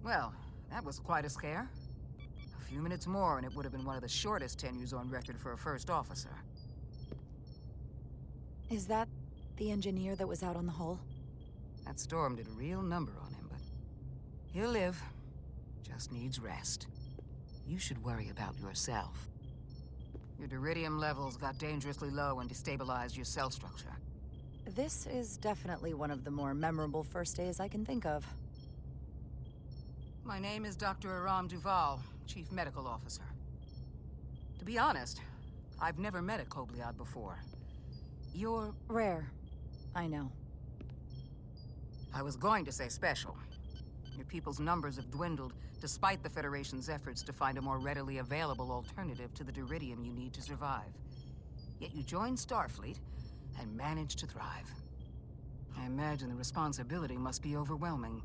Well, that was quite a scare. A few minutes more and it would have been one of the shortest tenures on record for a first officer. Is that the engineer that was out on the hull? That storm did a real number on him, but he'll live. Just needs rest. You should worry about yourself. Your duridium levels got dangerously low and destabilized your cell structure. This is definitely one of the more memorable first days I can think of. My name is Dr. Aram Duval, Chief Medical Officer. To be honest, I've never met a Kobliad before. You're rare. I know. I was going to say special. Your people's numbers have dwindled, despite the Federation's efforts to find a more readily available alternative to the duridium you need to survive. Yet you joined Starfleet, and managed to thrive. I imagine the responsibility must be overwhelming.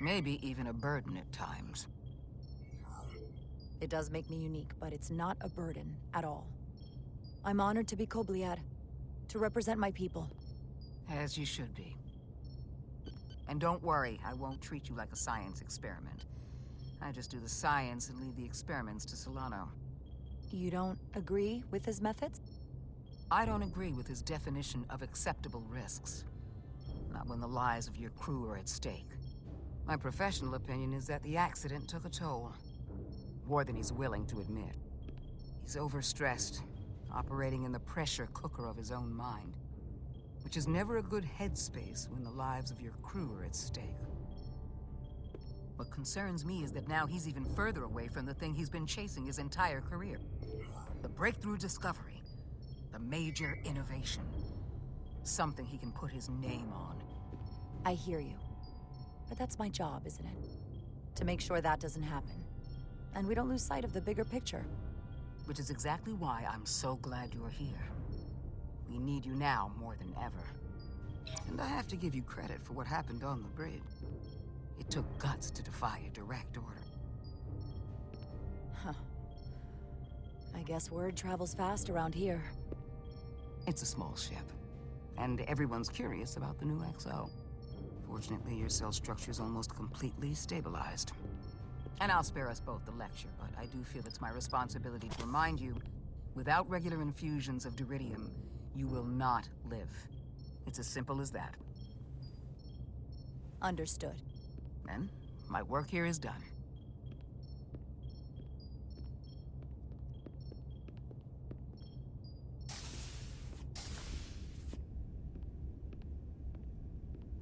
Maybe even a burden at times. It does make me unique, but it's not a burden at all. I'm honored to be Kobliad, to represent my people. As you should be. And don't worry, I won't treat you like a science experiment. I just do the science and leave the experiments to Solano. You don't agree with his methods? I don't agree with his definition of acceptable risks. Not when the lives of your crew are at stake. My professional opinion is that the accident took a toll. More than he's willing to admit. He's overstressed, operating in the pressure cooker of his own mind. Which is never a good headspace when the lives of your crew are at stake. What concerns me is that now he's even further away from the thing he's been chasing his entire career. The breakthrough discovery. The major innovation. Something he can put his name on. I hear you. But that's my job, isn't it? To make sure that doesn't happen. And we don't lose sight of the bigger picture. Which is exactly why I'm so glad you're here. We need you now more than ever. And I have to give you credit for what happened on the bridge. It took guts to defy a direct order. Huh. I guess word travels fast around here. It's a small ship, and everyone's curious about the new XO. Fortunately, your cell structure's almost completely stabilized. And I'll spare us both the lecture, but I do feel it's my responsibility to remind you, without regular infusions of duridium, you will not live. It's as simple as that. Understood. Then, my work here is done.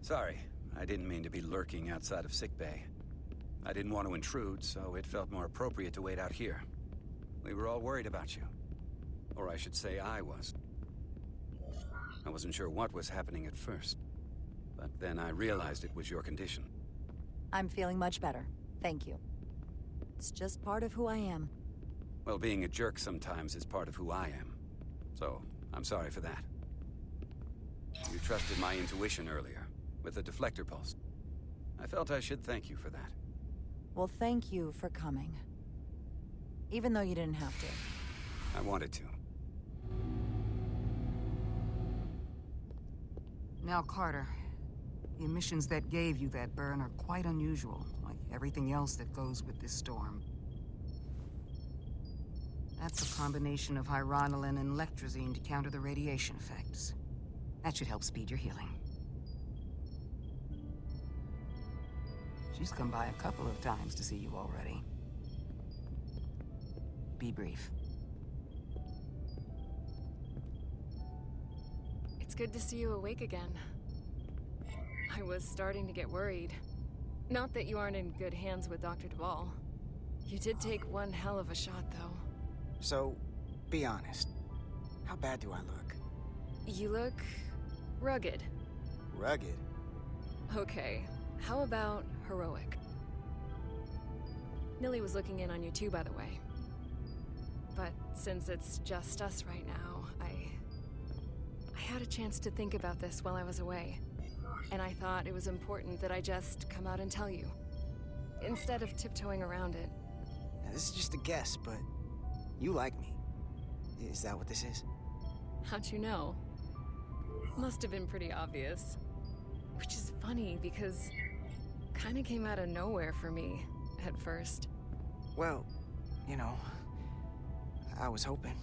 Sorry, I didn't mean to be lurking outside of sickbay. I didn't want to intrude, so it felt more appropriate to wait out here. We were all worried about you. Or I should say I was. I wasn't sure what was happening at first. But then I realized it was your condition. I'm feeling much better. Thank you. It's just part of who I am. Well, being a jerk sometimes is part of who I am. So, I'm sorry for that. You trusted my intuition earlier, with the deflector pulse. I felt I should thank you for that. Well, thank you for coming. Even though you didn't have to. I wanted to. Now, Carter, the emissions that gave you that burn are quite unusual, like everything else that goes with this storm. That's a combination of hyronolin and lectrazine to counter the radiation effects. That should help speed your healing. She's come by a couple of times to see you already. Be brief. It's good to see you awake again. I was starting to get worried. Not that you aren't in good hands with Dr. Duval. You did take one hell of a shot, though. So, be honest. How bad do I look? You look... rugged. Rugged? Okay, how about heroic? Millie was looking in on you too, by the way. But since it's just us right now, I had a chance to think about this while I was away. And I thought it was important that I just come out and tell you. Instead of tiptoeing around it. Now, this is just a guess, but you like me. Is that what this is? How'd you know? Must have been pretty obvious. Which is funny because kinda came out of nowhere for me, at first. Well, you know, I was hoping.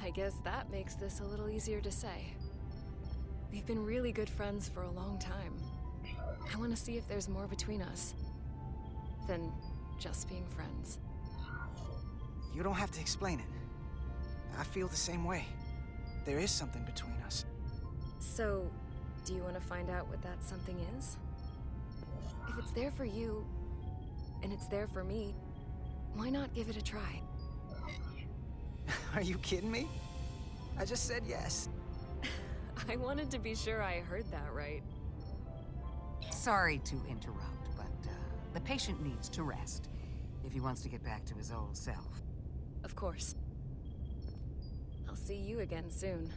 I guess that makes this a little easier to say. We've been really good friends for a long time. I want to see if there's more between us than just being friends. You don't have to explain it. I feel the same way. There is something between us. So, do you want to find out what that something is? If it's there for you, and it's there for me, why not give it a try? Are you kidding me? I just said yes. I wanted to be sure I heard that right. Sorry to interrupt, but the patient needs to rest if he wants to get back to his old self. Of course. I'll see you again soon.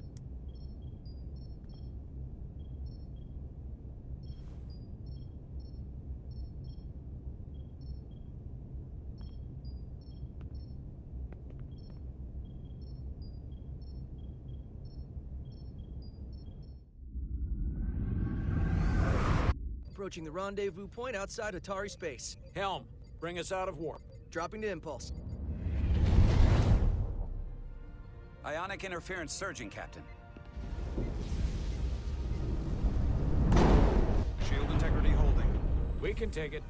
Approaching the rendezvous point outside Atari space. Helm, bring us out of warp. Dropping to impulse. Ionic interference surging, Captain. Shield integrity holding. We can take it.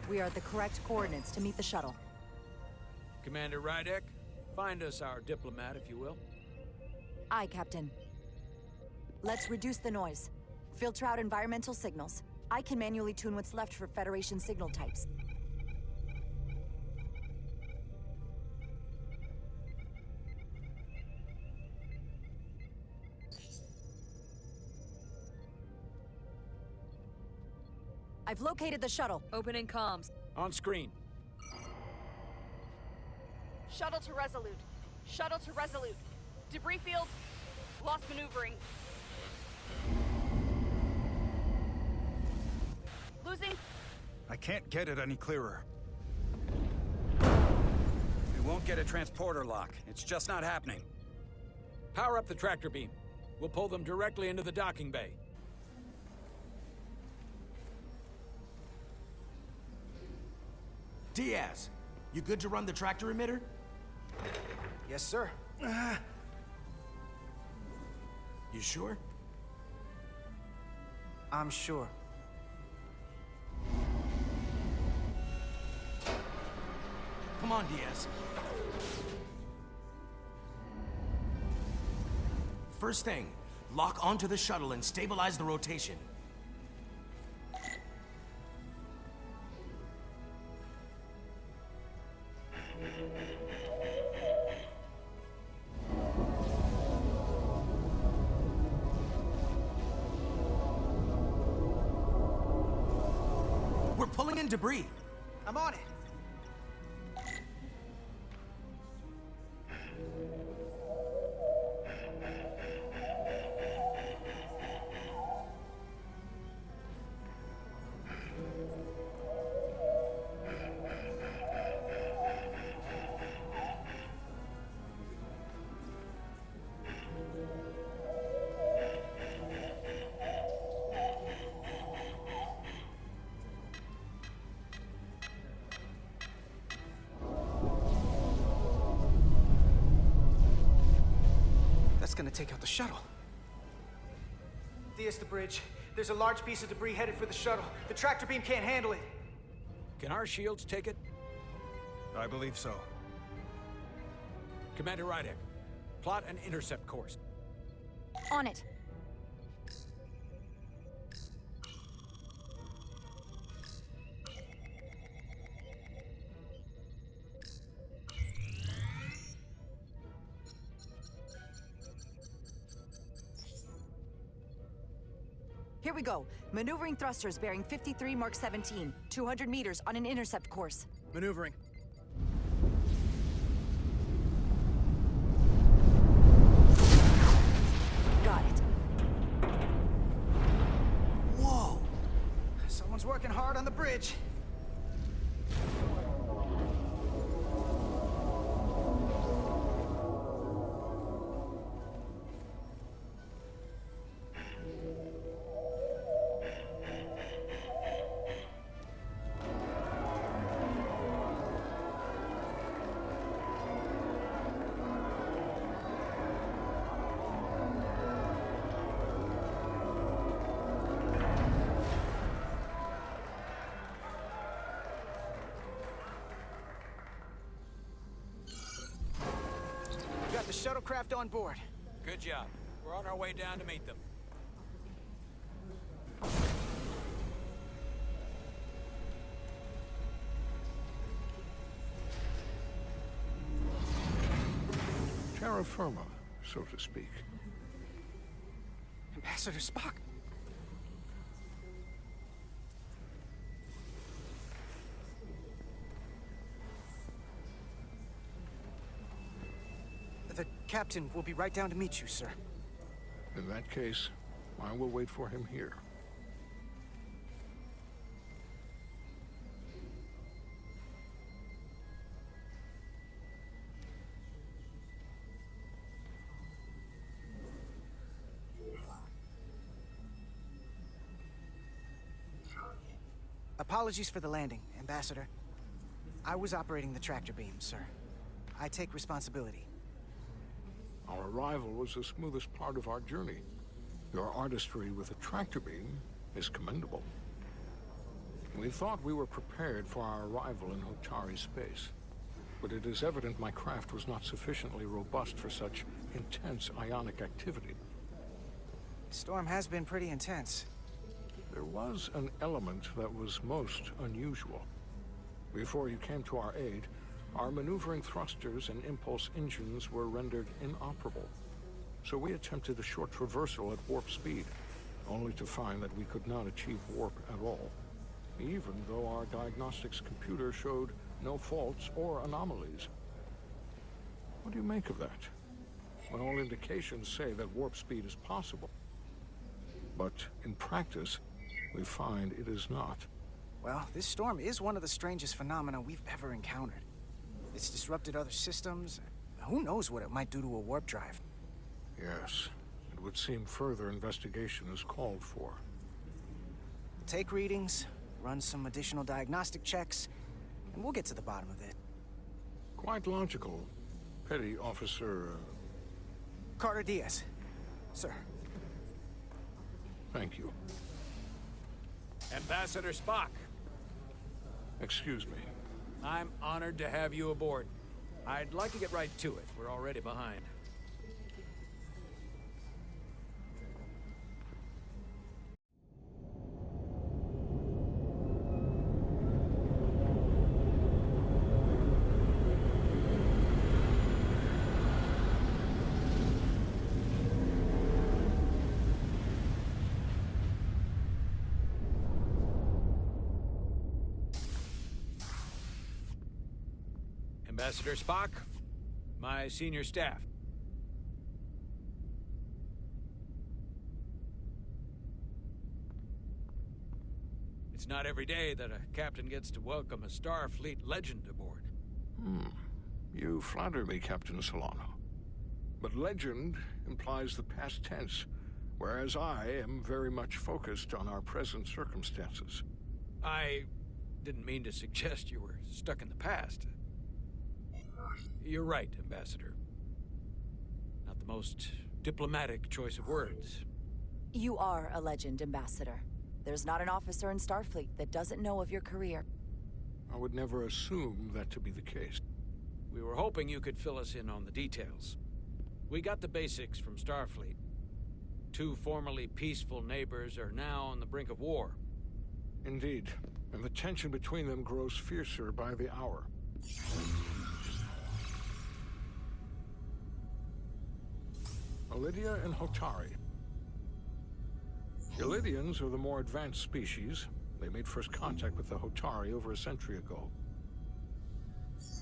We are at the correct coordinates to meet the shuttle. Commander Rydek, find us our diplomat, if you will. Aye, Captain. Let's reduce the noise. Filter out environmental signals. I can manually tune what's left for Federation signal types. I've located the shuttle. Opening comms. On screen. Shuttle to Resolute. Shuttle to Resolute. Debris field. Lost maneuvering. Losing. I can't get it any clearer. We won't get a transporter lock. It's just not happening. Power up the tractor beam. We'll pull them directly into the docking bay. Diaz, you good to run the tractor emitter? Yes, sir. You sure? I'm sure. Come on, Diaz. First thing, lock onto the shuttle and stabilize the rotation. We're pulling in debris. I'm on it. That's gonna take out the shuttle. Diaz, the bridge. There's a large piece of debris headed for the shuttle. The tractor beam can't handle it. Can our shields take it? I believe so. Commander Rydek, plot an intercept course. On it. Here we go. Maneuvering thrusters bearing 53 Mark 17, 200 meters on an intercept course. Maneuvering. Got it. Whoa! Someone's working hard on the bridge. shuttlecraft on board. Good job. We're on our way down to meet them. Terra firma, so to speak. Ambassador Spock. The captain will be right down to meet you, sir. In that case, I will wait for him here. Apologies for the landing, Ambassador. I was operating the tractor beam, sir. I take responsibility. Our arrival was the smoothest part of our journey. Your artistry with a tractor beam is commendable. We thought we were prepared for our arrival in Hotari space, but it is evident my craft was not sufficiently robust for such intense ionic activity. The storm has been pretty intense. There was an element that was most unusual. Before you came to our aid, our maneuvering thrusters and impulse engines were rendered inoperable. So we attempted a short traversal at warp speed, only to find that we could not achieve warp at all, even though our diagnostics computer showed no faults or anomalies. What do you make of that? When all indications say that warp speed is possible. But in practice, we find it is not. Well, this storm is one of the strangest phenomena we've ever encountered. It's disrupted other systems. Who knows what it might do to a warp drive? Yes, it would seem further investigation is called for. Take readings, run some additional diagnostic checks, and we'll get to the bottom of it. Quite logical. Petty Officer... Carter Diaz. Sir. Thank you. Ambassador Spock, Excuse me. I'm honored to have you aboard. I'd like to get right to it. We're already behind. Ambassador Spock, my senior staff. It's not every day that a captain gets to welcome a Starfleet legend aboard. You flatter me, Captain Solano. But legend implies the past tense, whereas I am very much focused on our present circumstances. I didn't mean to suggest you were stuck in the past. You're right, Ambassador. Not the most diplomatic choice of words. You are a legend, Ambassador. There's not an officer in Starfleet that doesn't know of your career. I would never assume that to be the case. We were hoping you could fill us in on the details. We got the basics from Starfleet. Two formerly peaceful neighbors are now on the brink of war. Indeed, and the tension between them grows fiercer by the hour. Lydia and Hotari. The Lydians are the more advanced species. They made first contact with the Hotari over a century ago.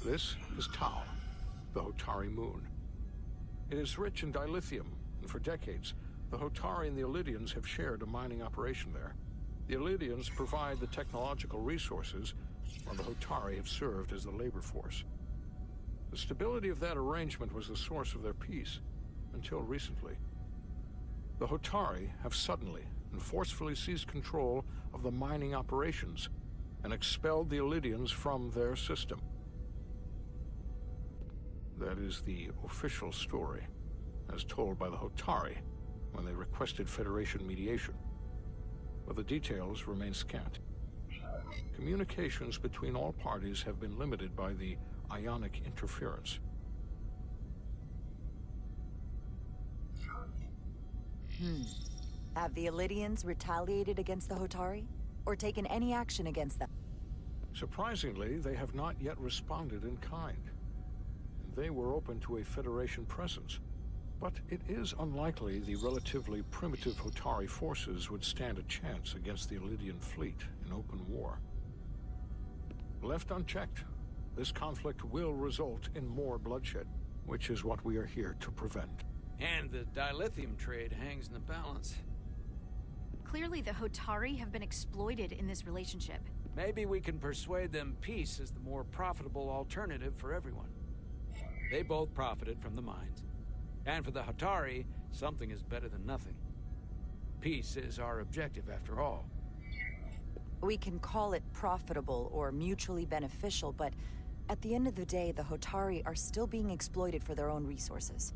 This is Tau, the Hotari moon. It is rich in dilithium, and for decades, the Hotari and the Illydians have shared a mining operation there. The Illydians provide the technological resources, while the Hotari have served as the labor force. The stability of that arrangement was the source of their peace, until recently. The Hotari have suddenly and forcefully seized control of the mining operations and expelled the Illydians from their system. That is the official story, as told by the Hotari when they requested Federation mediation. But the details remain scant. Communications between all parties have been limited by the ionic interference. Have the Illidians retaliated against the Hotari? Or taken any action against them? Surprisingly, they have not yet responded in kind. They were open to a Federation presence. But it is unlikely the relatively primitive Hotari forces would stand a chance against the Illidian fleet in open war. Left unchecked, this conflict will result in more bloodshed, which is what we are here to prevent. And the dilithium trade hangs in the balance. Clearly the Hotari have been exploited in this relationship. Maybe we can persuade them peace is the more profitable alternative for everyone. They both profited from the mines. And for the Hotari, something is better than nothing. Peace is our objective, after all. We can call it profitable or mutually beneficial, but at the end of the day, the Hotari are still being exploited for their own resources.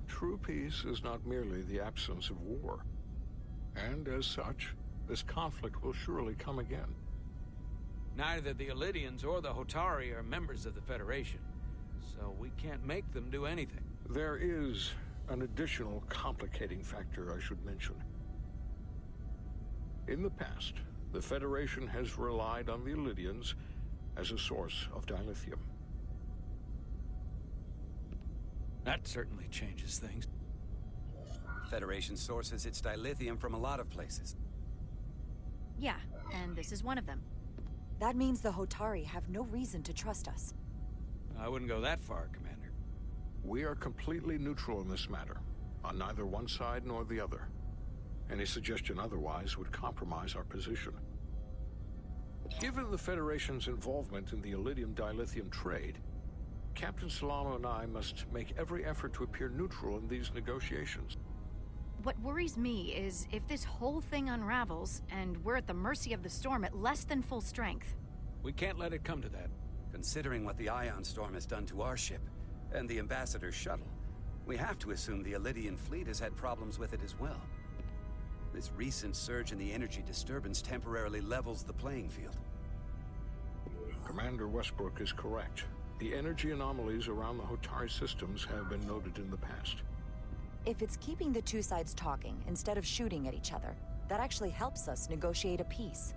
True peace is not merely the absence of war. And as such, this conflict will surely come again. Neither the Illidians or the Hotari are members of the Federation, so we can't make them do anything. There is an additional complicating factor I should mention. In the past, the Federation has relied on the Illidians as a source of dilithium. That certainly changes things. Federation sources its dilithium from a lot of places. Yeah, and this is one of them. That means the Hotari have no reason to trust us. I wouldn't go that far, Commander. We are completely neutral in this matter, on neither one side nor the other. Any suggestion otherwise would compromise our position. Given the Federation's involvement in the Illidium dilithium trade, Captain Solano and I must make every effort to appear neutral in these negotiations. What worries me is if this whole thing unravels, and we're at the mercy of the storm at less than full strength. We can't let it come to that. Considering what the Ion Storm has done to our ship, and the Ambassador's shuttle, we have to assume the Illidian fleet has had problems with it as well. This recent surge in the energy disturbance temporarily levels the playing field. Commander Westbrook is correct. The energy anomalies around the Hotari systems have been noted in the past. If it's keeping the two sides talking instead of shooting at each other, that actually helps us negotiate a peace.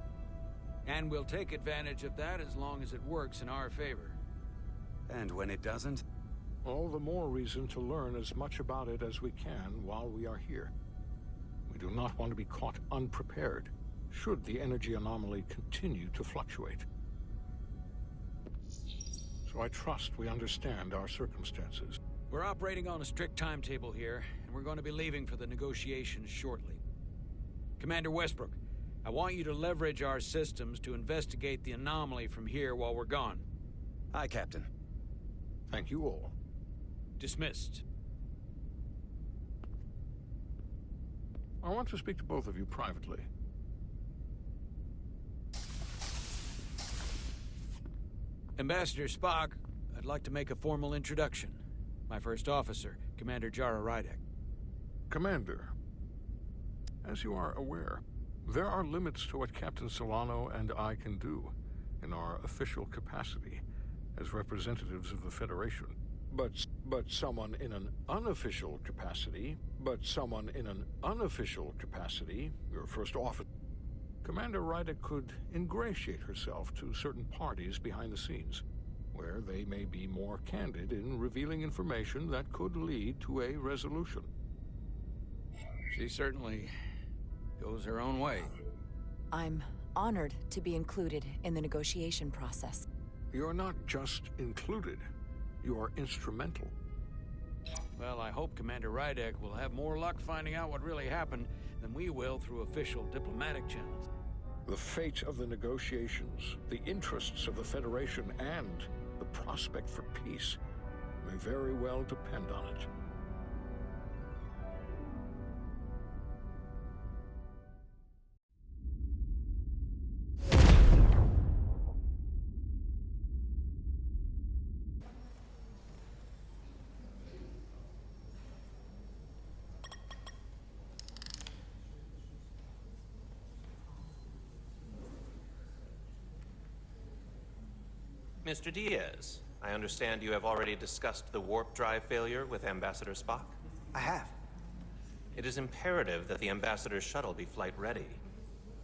And we'll take advantage of that as long as it works in our favor. And when it doesn't? All the more reason to learn as much about it as we can while we are here. We do not want to be caught unprepared, should the energy anomaly continue to fluctuate. So I trust we understand our circumstances. We're operating on a strict timetable here, and we're going to be leaving for the negotiations shortly. Commander Westbrook, I want you to leverage our systems to investigate the anomaly from here while we're gone. Aye, Captain. Thank you all. Dismissed. I want to speak to both of you privately. Ambassador Spock, I'd like to make a formal introduction. My first officer, Commander Jara Rydek. Commander, as you are aware, there are limits to what Captain Solano and I can do in our official capacity as representatives of the Federation. But someone in an unofficial capacity, your first officer, Commander Rydek could ingratiate herself to certain parties behind the scenes, where they may be more candid in revealing information that could lead to a resolution. She certainly goes her own way. I'm honored to be included in the negotiation process. You're not just included, you are instrumental. Well, I hope Commander Rydek will have more luck finding out what really happened than we will through official diplomatic channels. The fate of the negotiations, the interests of the Federation, and the prospect for peace may very well depend on it. Mr. Diaz, I understand you have already discussed the warp drive failure with Ambassador Spock? I have. It is imperative that the Ambassador's shuttle be flight ready.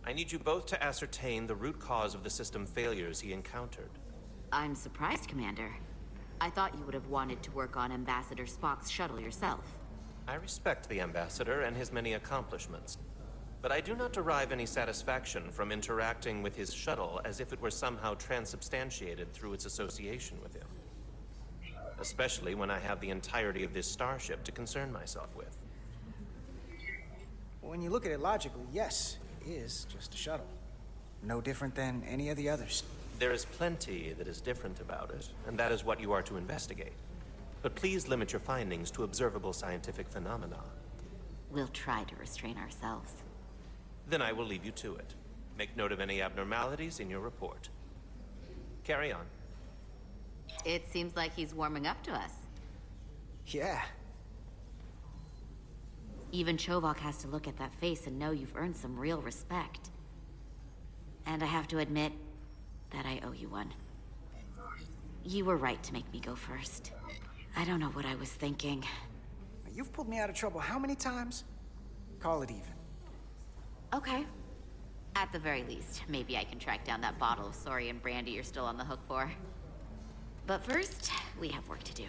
I need you both to ascertain the root cause of the system failures he encountered. I'm surprised, Commander. I thought you would have wanted to work on Ambassador Spock's shuttle yourself. I respect the Ambassador and his many accomplishments, but I do not derive any satisfaction from interacting with his shuttle as if it were somehow transubstantiated through its association with him. Especially when I have the entirety of this starship to concern myself with. When you look at it logically, yes, it is just a shuttle. No different than any of the others. There is plenty that is different about it, and that is what you are to investigate. But please limit your findings to observable scientific phenomena. We'll try to restrain ourselves. Then I will leave you to it. Make note of any abnormalities in your report. Carry on. It seems like he's warming up to us. Yeah. Even Chovok has to look at that face and know you've earned some real respect. And I have to admit that I owe you one. You were right to make me go first. I don't know what I was thinking. You've pulled me out of trouble how many times? Call it even. Okay. At the very least, maybe I can track down that bottle of Saurian brandy you're still on the hook for. But first, we have work to do.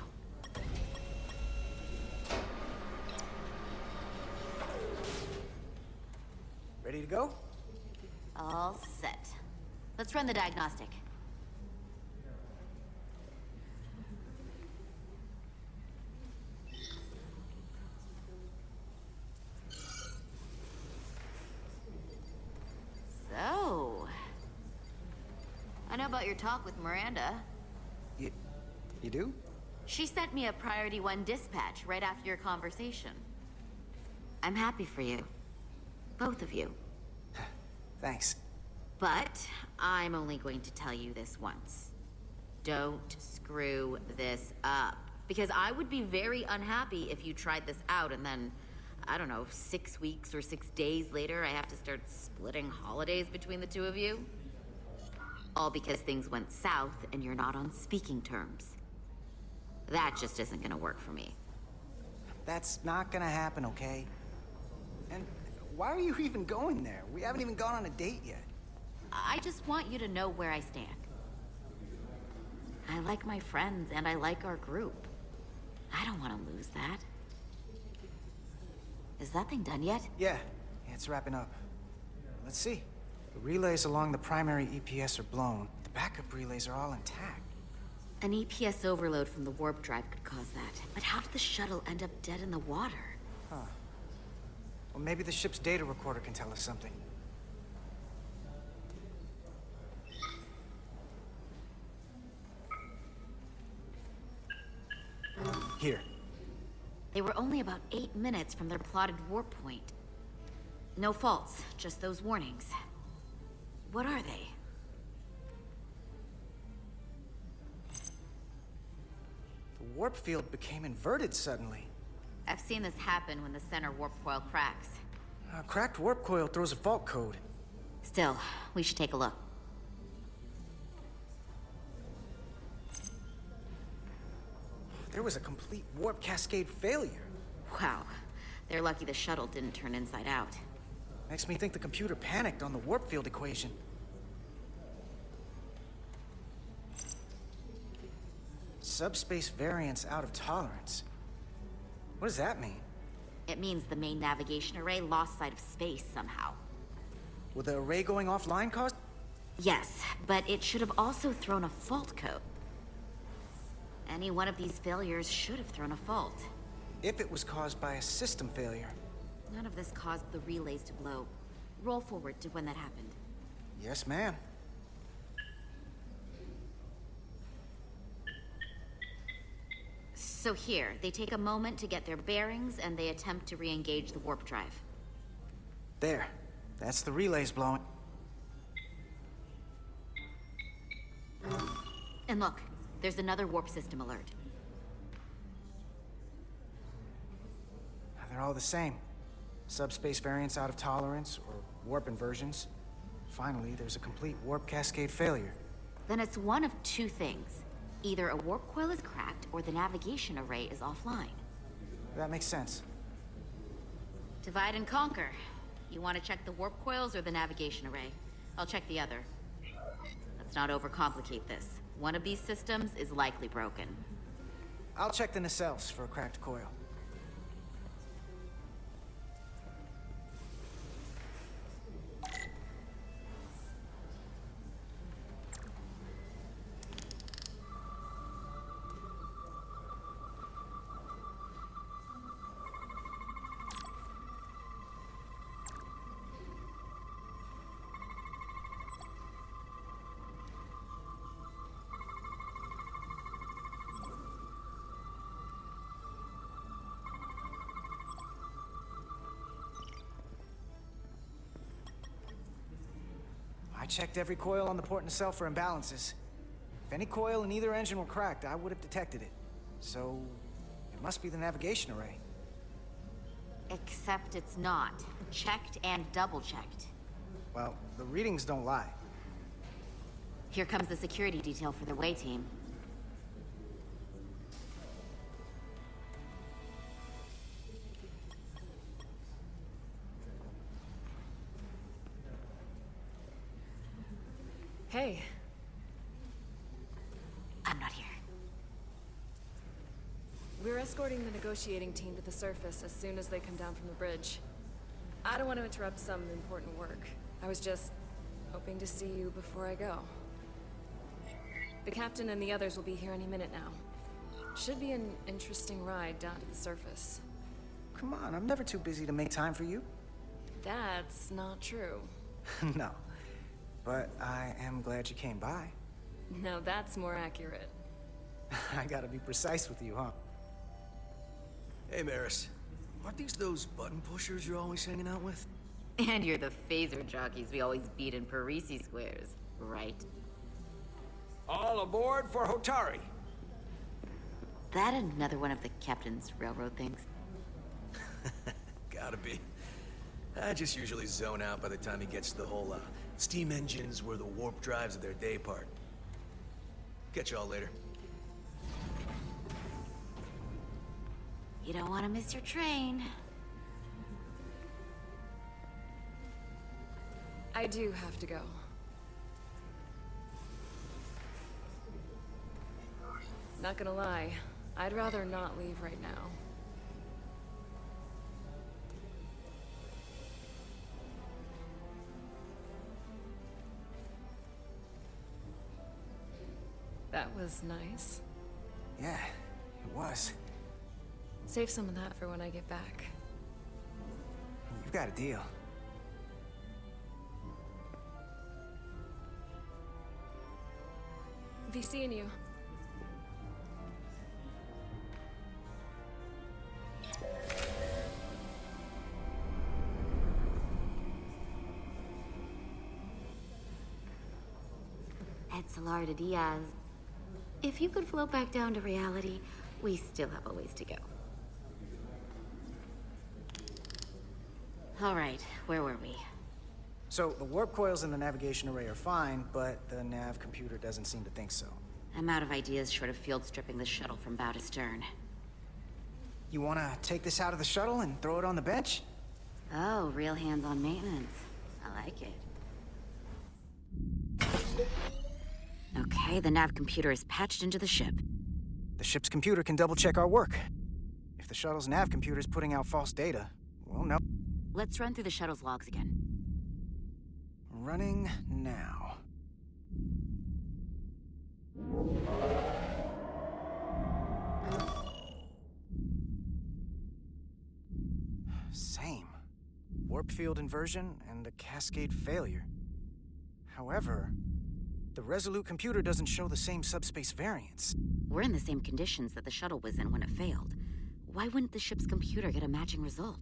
Ready to go? All set. Let's run the diagnostic. So... I know about your talk with Miranda. You do? She sent me a Priority 1 dispatch right after your conversation. I'm happy for you. Both of you. Thanks. But I'm only going to tell you this once. Don't screw this up. Because I would be very unhappy if you tried this out and then, I don't know, 6 weeks or 6 days later, I have to start splitting holidays between the two of you. All because things went south and you're not on speaking terms. That just isn't gonna work for me. That's not gonna happen, okay? And why are you even going there? We haven't even gone on a date yet. I just want you to know where I stand. I like my friends and I like our group. I don't want to lose that. Is that thing done yet? Yeah, it's wrapping up. Let's see. The relays along the primary EPS are blown. The backup relays are all intact. An EPS overload from the warp drive could cause that. But how did the shuttle end up dead in the water? Huh. Well, maybe the ship's data recorder can tell us something. Here. They were only about 8 minutes from their plotted warp point. No faults, just those warnings. What are they? The warp field became inverted suddenly. I've seen this happen when the center warp coil cracks. A cracked warp coil throws a fault code. Still, we should take a look. There was a complete warp cascade failure. Wow. They're lucky the shuttle didn't turn inside out. Makes me think the computer panicked on the warp field equation. Subspace variance out of tolerance. What does that mean? It means the main navigation array lost sight of space somehow. Will the array going offline cause? Yes, but it should have also thrown a fault code. Any one of these failures should have thrown a fault. If it was caused by a system failure. None of this caused the relays to blow. Roll forward to when that happened. Yes, ma'am. So here, they take a moment to get their bearings and they attempt to re-engage the warp drive. There. That's the relays blowing. And look, there's another warp system alert. They're all the same. Subspace variance out of tolerance, or warp inversions. Finally, there's a complete warp cascade failure. Then it's one of two things. Either a warp coil is cracked, or the navigation array is offline. That makes sense. Divide and conquer. You want to check the warp coils or the navigation array? I'll check the other. Let's not overcomplicate this. One of these systems is likely broken. I'll check the nacelles for a cracked coil. I checked every coil on the port nacelle for imbalances. If any coil in either engine were cracked, I would have detected it. So, it must be the navigation array. Except it's not. Checked and double-checked. Well, the readings don't lie. Here comes the security detail for the way team. Hey. I'm not here. We're escorting the negotiating team to the surface as soon as they come down from the bridge. I don't want to interrupt some important work. I was just hoping to see you before I go. The captain and the others will be here any minute now. Should be an interesting ride down to the surface. Come on, I'm never too busy to make time for you. That's not true. No. But I am glad you came by. No, that's more accurate. I gotta be precise with you, huh? Hey, Maris. Aren't these those button pushers you're always hanging out with? And you're the phaser jockeys we always beat in Parisi squares, right? All aboard for Hotari! That another one of the captain's railroad things? Gotta be. I just usually zone out by the time he gets to the whole, steam engines were the warp drives of their day part. Catch y'all later. You don't want to miss your train. I do have to go. Not gonna lie, I'd rather not leave right now. That was nice. Yeah, it was. Save some of that for when I get back. You've got a deal. Be seeing you. Etzelar de Diaz. If you could float back down to reality, we still have a ways to go. All right, where were we? So, the warp coils in the navigation array are fine, but the nav computer doesn't seem to think so. I'm out of ideas short of field stripping this shuttle from bow to stern. You wanna take this out of the shuttle and throw it on the bench? Oh, real hands-on maintenance. I like it. Okay, the nav computer is patched into the ship. The ship's computer can double-check our work. If the shuttle's nav computer is putting out false data, we'll know. Let's run through the shuttle's logs again. Running now. Same. Warp field inversion and a cascade failure. However, the Resolute computer doesn't show the same subspace variance. We're in the same conditions that the shuttle was in when it failed. Why wouldn't the ship's computer get a matching result?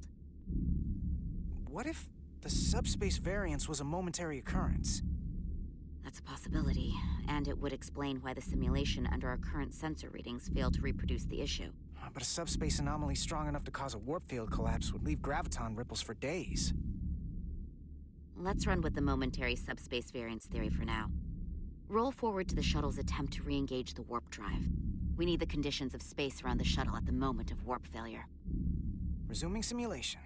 What if the subspace variance was a momentary occurrence? That's a possibility, and it would explain why the simulation under our current sensor readings failed to reproduce the issue. But a subspace anomaly strong enough to cause a warp field collapse would leave graviton ripples for days. Let's run with the momentary subspace variance theory for now. Roll forward to the shuttle's attempt to re-engage the warp drive. We need the conditions of space around the shuttle at the moment of warp failure. Resuming simulation.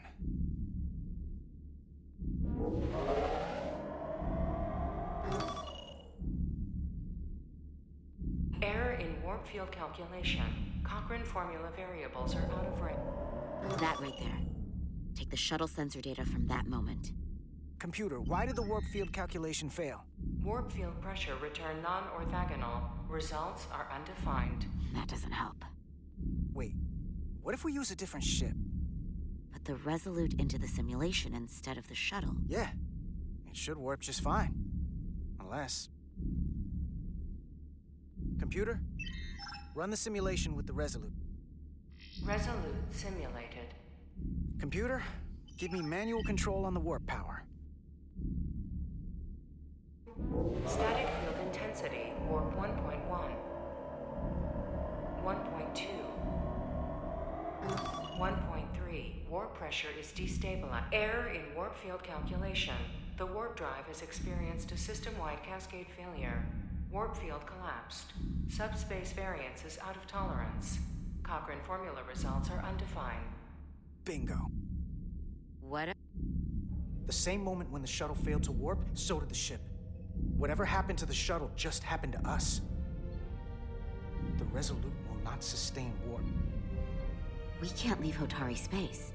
Error in warp field calculation. Cochrane formula variables are out of range. That right there. Take the shuttle sensor data from that moment. Computer, why did the warp field calculation fail? Warp field pressure returned non-orthogonal. Results are undefined. That doesn't help. Wait, what if we use a different ship? Put the Resolute into the simulation instead of the shuttle. Yeah, it should warp just fine. Unless... Computer, run the simulation with the Resolute. Resolute simulated. Computer, give me manual control on the warp power. Static field intensity, warp 1.1. 1.2. 1.3. Warp pressure is destabilized. Error in warp field calculation. The warp drive has experienced a system-wide cascade failure. Warp field collapsed. Subspace variance is out of tolerance. Cochrane formula results are undefined. Bingo. What? The same moment when the shuttle failed to warp, so did the ship. Whatever happened to the shuttle just happened to us. The Resolute will not sustain warp. We can't leave Hotari space.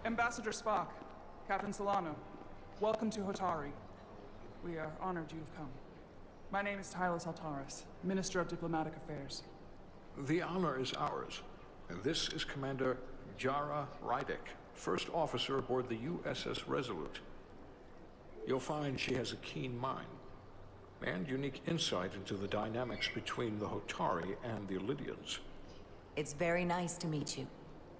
Ambassador Spock, Captain Solano, welcome to Hotari. We are honored you have come. My name is Tylos Altaris, Minister of Diplomatic Affairs. The honor is ours, and this is Commander Jara Rydick, first officer aboard the USS Resolute. You'll find she has a keen mind, and unique insight into the dynamics between the Hotari and the Illydians. It's very nice to meet you.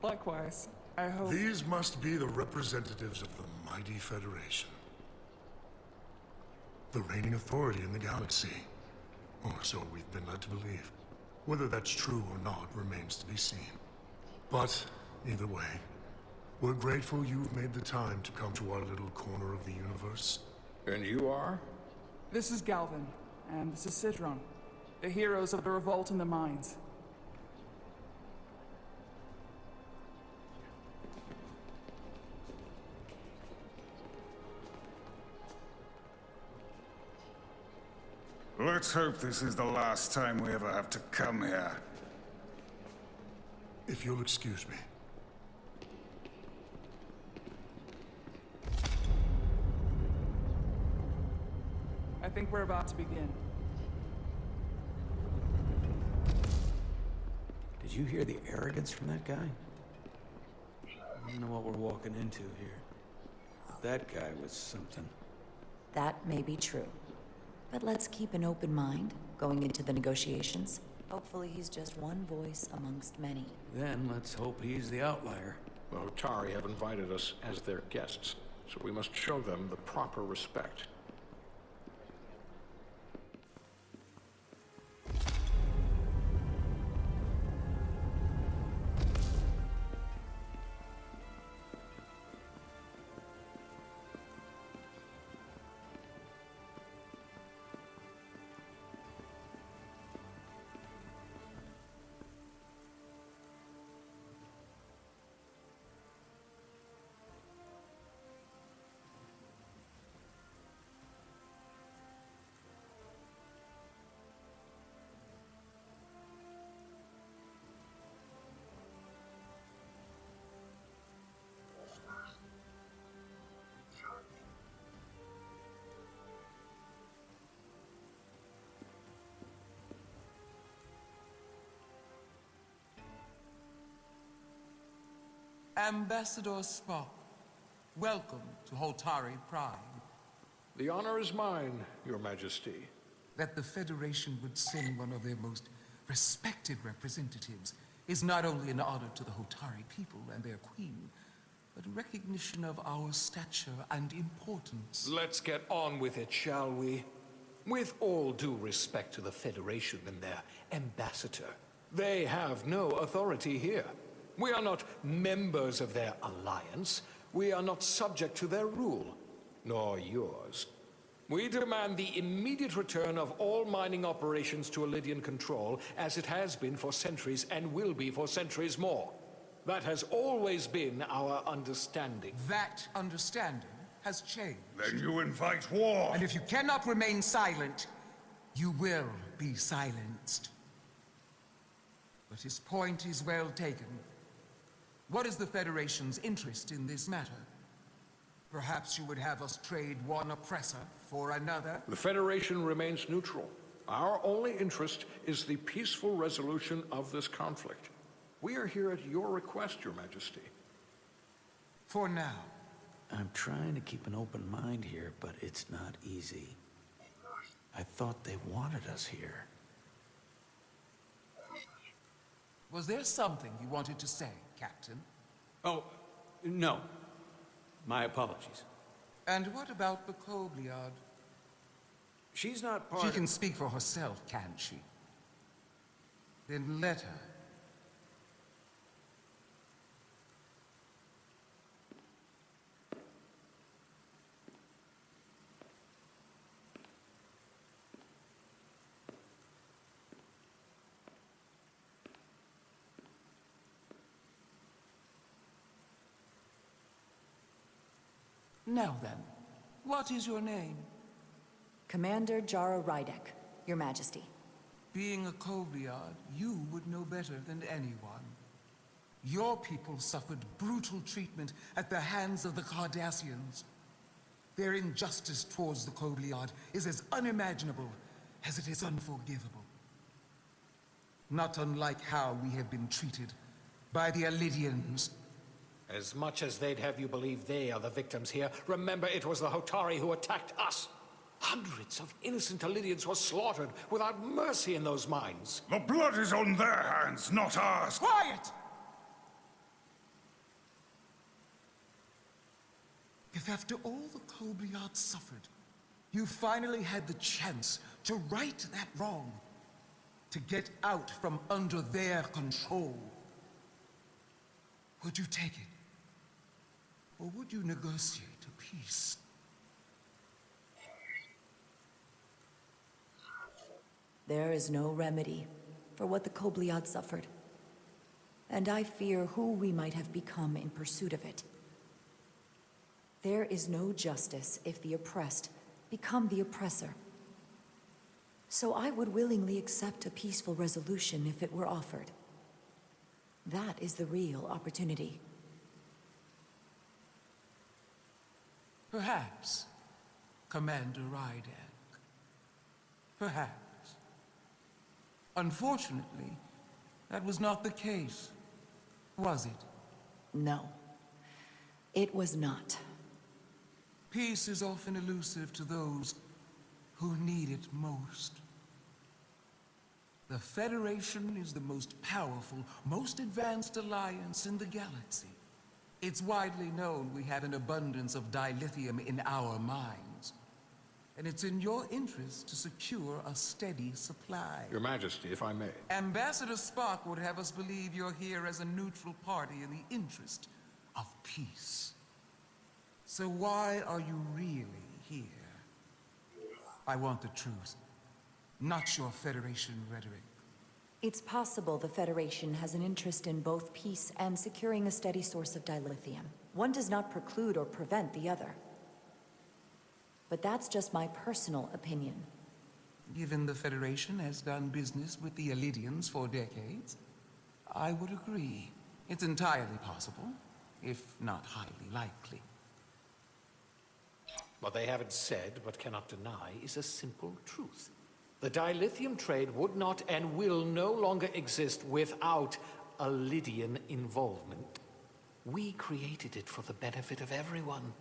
Likewise. I hope... These must be the representatives of the mighty Federation. The reigning authority in the galaxy. Or so we've been led to believe. Whether that's true or not remains to be seen. But, either way, we're grateful you've made the time to come to our little corner of the universe. And you are? This is Galvin, and this is Sidron, the heroes of the revolt in the mines. Let's hope this is the last time we ever have to come here. If you'll excuse me. I think we're about to begin. Did you hear the arrogance from that guy? I don't know what we're walking into here. That guy was something. That may be true. But let's keep an open mind going into the negotiations. Hopefully he's just one voice amongst many. Then let's hope he's the outlier. The Hotari have invited us as their guests, so we must show them the proper respect. Ambassador Spock, welcome to Hotari Prime. The honor is mine, Your Majesty. That the Federation would send one of their most respected representatives is not only an honor to the Hotari people and their queen, but a recognition of our stature and importance. Let's get on with it, shall we? With all due respect to the Federation and their ambassador, they have no authority here. We are not members of their alliance. We are not subject to their rule, nor yours. We demand the immediate return of all mining operations to Elydian control, as it has been for centuries and will be for centuries more. That has always been our understanding. That understanding has changed. Then you invite war! And if you cannot remain silent, you will be silenced. But his point is well taken. What is the Federation's interest in this matter? Perhaps you would have us trade one oppressor for another? The Federation remains neutral. Our only interest is the peaceful resolution of this conflict. We are here at your request, Your Majesty. For now. I'm trying to keep an open mind here, but it's not easy. I thought they wanted us here. Was there something you wanted to say, Captain? Oh, no. My apologies. And what about the Kobliad? She's not part She of... can speak for herself, can't she? Then let her. Now then, what is your name? Commander Jara Rydek, Your Majesty. Being a Kobliad, you would know better than anyone. Your people suffered brutal treatment at the hands of the Cardassians. Their injustice towards the Kobliad is as unimaginable as it is unforgivable. Not unlike how we have been treated by the Elydians. As much as they'd have you believe they are the victims here, remember it was the Hotari who attacked us. Hundreds of innocent Elydians were slaughtered without mercy in those mines. The blood is on their hands, not ours. Quiet! If after all the Kobliad suffered, you finally had the chance to right that wrong, to get out from under their control, would you take it? Or would you negotiate a peace? There is no remedy for what the Kobliad suffered. And I fear who we might have become in pursuit of it. There is no justice if the oppressed become the oppressor. So I would willingly accept a peaceful resolution if it were offered. That is the real opportunity. Perhaps, Commander Rydek. Perhaps. Unfortunately, that was not the case, was it? No, it was not. Peace is often elusive to those who need it most. The Federation is the most powerful, most advanced alliance in the galaxy. It's widely known we have an abundance of dilithium in our mines. And it's in your interest to secure a steady supply. Your Majesty, if I may. Ambassador Spock would have us believe you're here as a neutral party in the interest of peace. So why are you really here? I want the truth, not your Federation rhetoric. It's possible the Federation has an interest in both peace and securing a steady source of dilithium. One does not preclude or prevent the other. But that's just my personal opinion. Given the Federation has done business with the Elydians for decades, I would agree. It's entirely possible, if not highly likely. What they haven't said, but cannot deny, is a simple truth. The dilithium trade would not and will no longer exist without Elydian involvement. We created it for the benefit of everyone,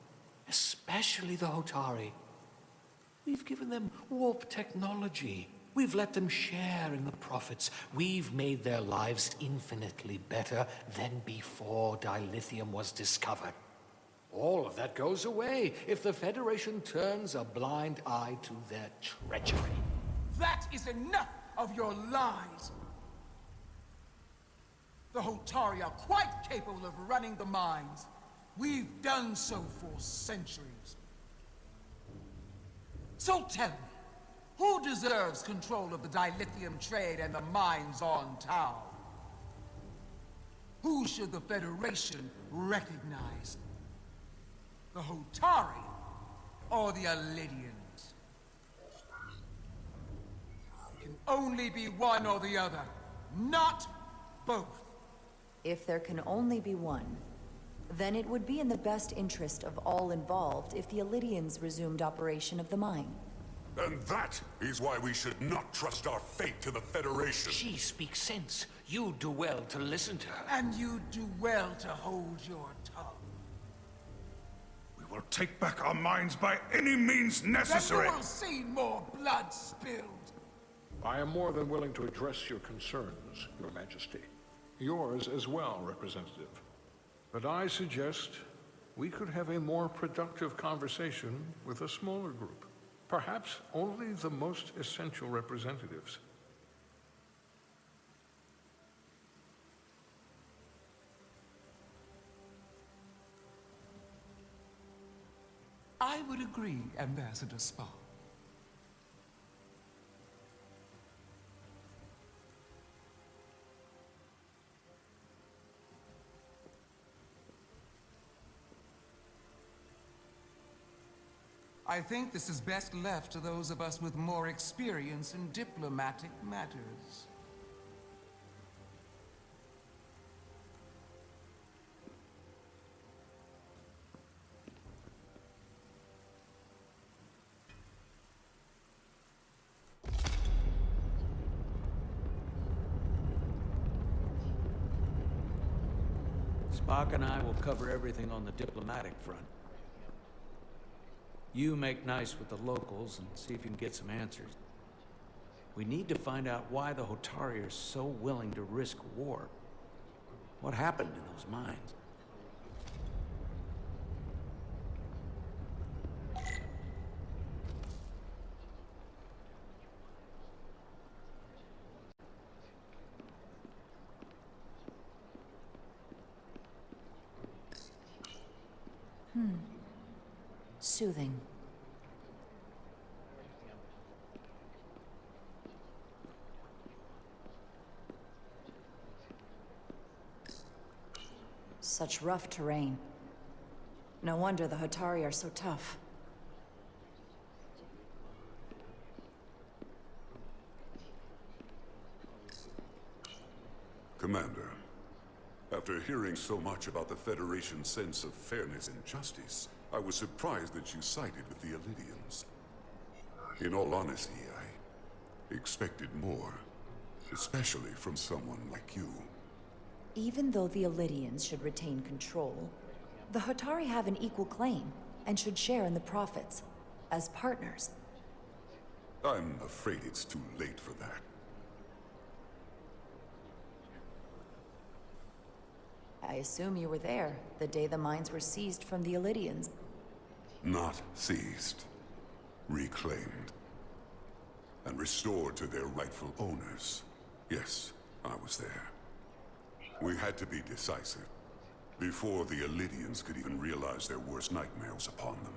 especially the Hotari. We've given them warp technology. We've let them share in the profits. We've made their lives infinitely better than before dilithium was discovered. All of that goes away if the Federation turns a blind eye to their treachery. That is enough of your lies! The Hotari are quite capable of running the mines. We've done so for centuries. So tell me, who deserves control of the dilithium trade and the mines on Tau? Who should the Federation recognize? The Hotari or the Elidians? It can only be one or the other, not both. If there can only be one, then it would be in the best interest of all involved if the Elidians resumed operation of the mine. And that is why we should not trust our fate to the Federation. She speaks sense. You do well to listen to her. And you do well to hold your tongue. We will take back our minds by any means necessary. Then you will see more blood spilled. I am more than willing to address your concerns, Your Majesty. Yours as well, Representative. But I suggest we could have a more productive conversation with a smaller group. Perhaps only the most essential representatives. I would agree, Ambassador Spock. I think this is best left to those of us with more experience in diplomatic matters. Spock and I will cover everything on the diplomatic front. You make nice with the locals and see if you can get some answers. We need to find out why the Hotari are so willing to risk war. What happened in those mines? Soothing. Such rough terrain. No wonder the Hotari are so tough. Commander, after hearing so much about the Federation's sense of fairness and justice, I was surprised that you sided with the Elidians. In all honesty, I expected more, especially from someone like you. Even though the Elidians should retain control, the Hotari have an equal claim and should share in the profits, as partners. I'm afraid it's too late for that. I assume you were there the day the mines were seized from the Elidians. Not seized. Reclaimed. And restored to their rightful owners. Yes, I was there. We had to be decisive, before the Elidians could even realize their worst nightmare was upon them.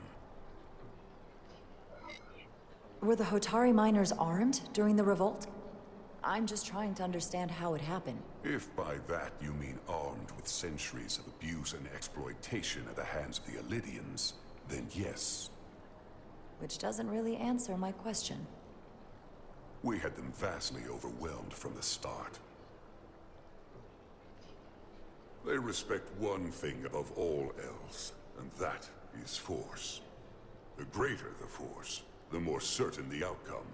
Were the Hotari miners armed during the revolt? I'm just trying to understand how it happened. If by that you mean armed with centuries of abuse and exploitation at the hands of the Elidians, then yes. Which doesn't really answer my question. We had them vastly overwhelmed from the start. They respect one thing above all else, and that is force. The greater the force, the more certain the outcome.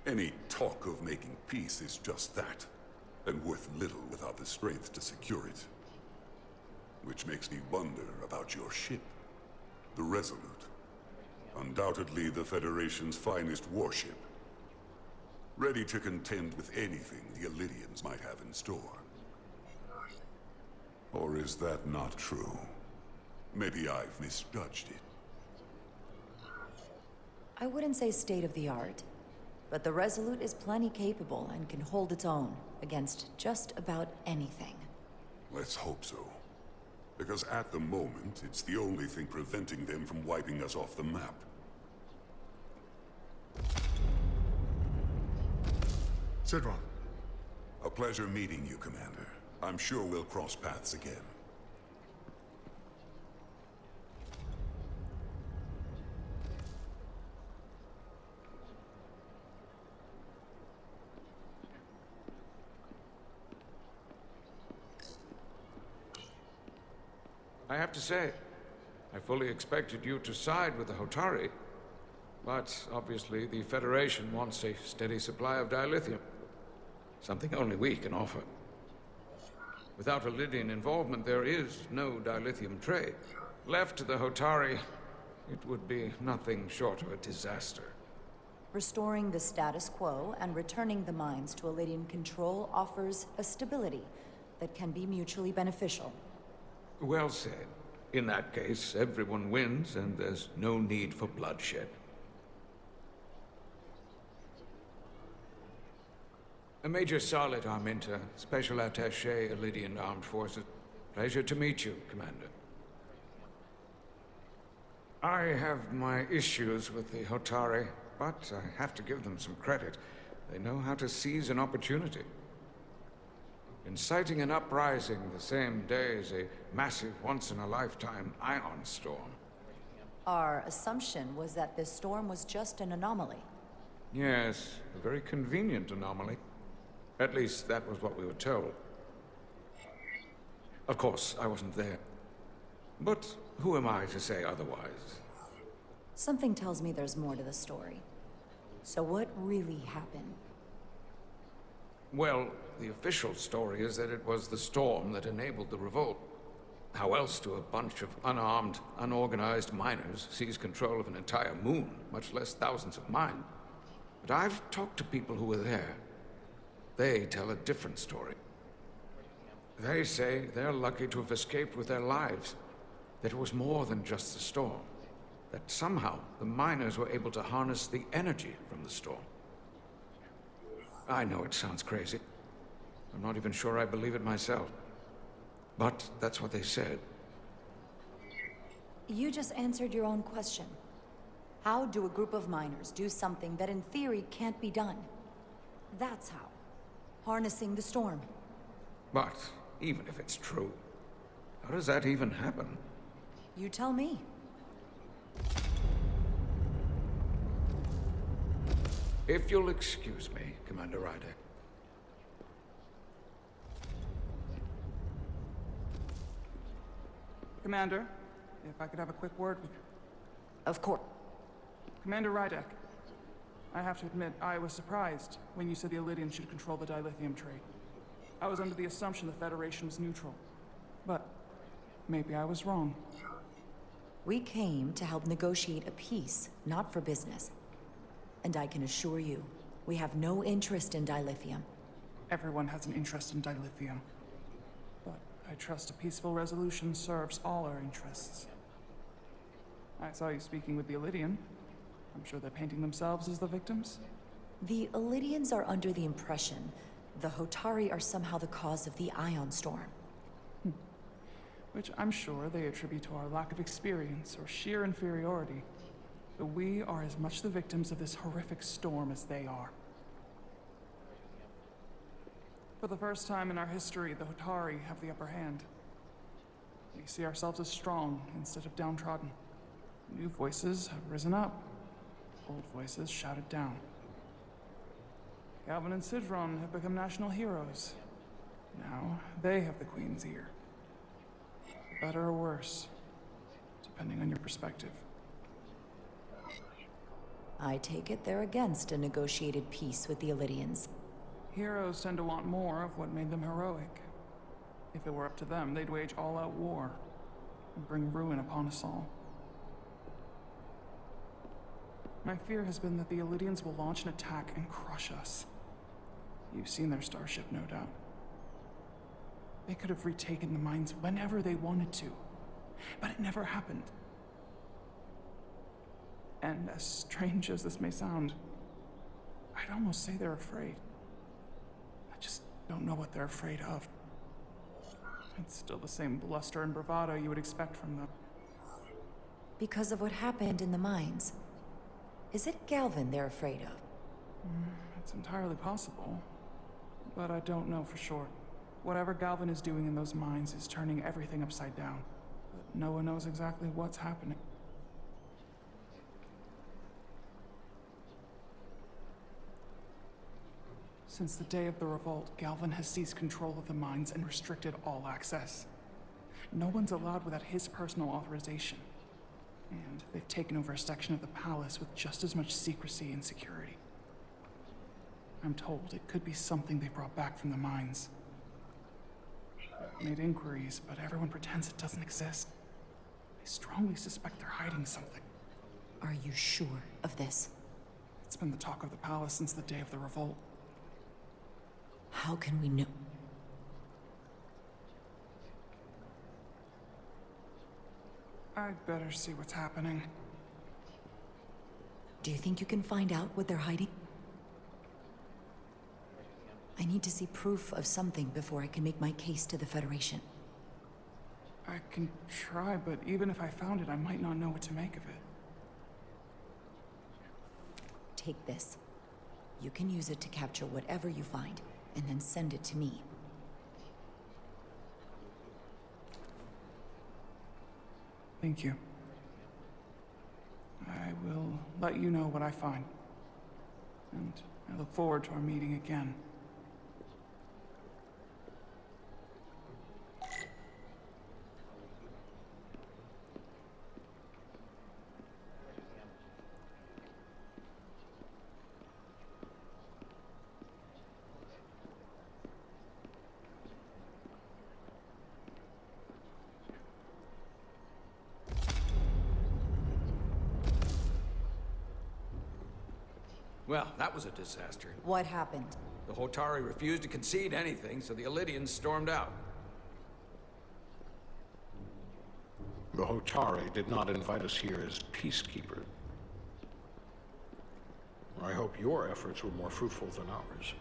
Any talk of making peace is just that, and worth little without the strength to secure it. Which makes me wonder about your ship, the Resolute. Undoubtedly the Federation's finest warship. ready to contend with anything the Illyrians might have in store. Or is that not true? Maybe I've misjudged it. I wouldn't say state-of-the-art, but the Resolute is plenty capable and can hold its own against just about anything. Let's hope so. Because at the moment, it's the only thing preventing them from wiping us off the map. Sidron. A pleasure meeting you, Commander. I'm sure we'll cross paths again. I have to say, I fully expected you to side with the Hotari. But obviously the Federation wants a steady supply of dilithium. Something only we can offer. Without Illyrian involvement, there is no dilithium trade. Left to the Hotari, it would be nothing short of a disaster. Restoring the status quo and returning the mines to Illyrian control offers a stability that can be mutually beneficial. Well said. In that case, everyone wins and there's no need for bloodshed. Major Solid Arminta, Special Attaché, Illyrian Armed Forces. Pleasure to meet you, Commander. I have my issues with the Hotari, but I have to give them some credit. They know how to seize an opportunity. Inciting an uprising the same day as a massive, once-in-a-lifetime ion storm. Our assumption was that this storm was just an anomaly. Yes, a very convenient anomaly. At least that was what we were told. Of course, I wasn't there. But who am I to say otherwise? Something tells me there's more to the story. So what really happened? Well, the official story is that it was the storm that enabled the revolt. How else do a bunch of unarmed, unorganized miners seize control of an entire moon, much less thousands of mines? But I've talked to people who were there. They tell a different story. They say they're lucky to have escaped with their lives. That it was more than just the storm. That somehow the miners were able to harness the energy from the storm. I know it sounds crazy. I'm not even sure I believe it myself. But that's what they said. You just answered your own question. How do a group of miners do something that in theory can't be done? That's how. Harnessing the storm. But even if it's true, how does that even happen? You tell me. If you'll excuse me, Commander Ryder. Commander, if I could have a quick word with you. Of course. Commander Rydek, I have to admit, I was surprised when you said the Illyrians should control the dilithium trade. I was under the assumption the Federation was neutral. But maybe I was wrong. We came to help negotiate a peace, not for business. And I can assure you, we have no interest in dilithium. Everyone has an interest in dilithium. But I trust a peaceful resolution serves all our interests. I saw you speaking with the Illyrian. I'm sure they're painting themselves as the victims. The Illyrians are under the impression the Hotari are somehow the cause of the ion storm. Which I'm sure they attribute to our lack of experience or sheer inferiority. But we are as much the victims of this horrific storm as they are. For the first time in our history, the Hotari have the upper hand. We see ourselves as strong instead of downtrodden. New voices have risen up. Old voices shouted down. Calvin and Sidron have become national heroes. Now they have the Queen's ear. For better or worse, depending on your perspective. I take it they're against a negotiated peace with the Illyrians. Heroes tend to want more of what made them heroic. If it were up to them, they'd wage all-out war and bring ruin upon us all. My fear has been that the Illidians will launch an attack and crush us. You've seen their starship, no doubt. They could have retaken the mines whenever they wanted to, but it never happened. And as strange as this may sound, I'd almost say they're afraid. I just don't know what they're afraid of. It's still the same bluster and bravado you would expect from them. Because of what happened in the mines. Is it Galvin they're afraid of? It's entirely possible, but I don't know for sure. Whatever Galvin is doing in those mines is turning everything upside down, but no one knows exactly what's happening. Since the day of the revolt, Galvin has seized control of the mines and restricted all access. No one's allowed without his personal authorization. And they've taken over a section of the palace with just as much secrecy and security. I'm told it could be something they brought back from the mines. I've made inquiries, but everyone pretends it doesn't exist. I strongly suspect they're hiding something. Are you sure of this? It's been the talk of the palace since the day of the revolt. How can we know? I'd better see what's happening. Do you think you can find out what they're hiding? I need to see proof of something before I can make my case to the Federation. I can try, but even if I found it, I might not know what to make of it. Take this. You can use it to capture whatever you find, and then send it to me. Thank you. I will let you know what I find. And I look forward to our meeting again. Well, that was a disaster. What happened? The Hotari refused to concede anything, so the Illidians stormed out. The Hotari did not invite us here as peacekeepers. I hope your efforts were more fruitful than ours.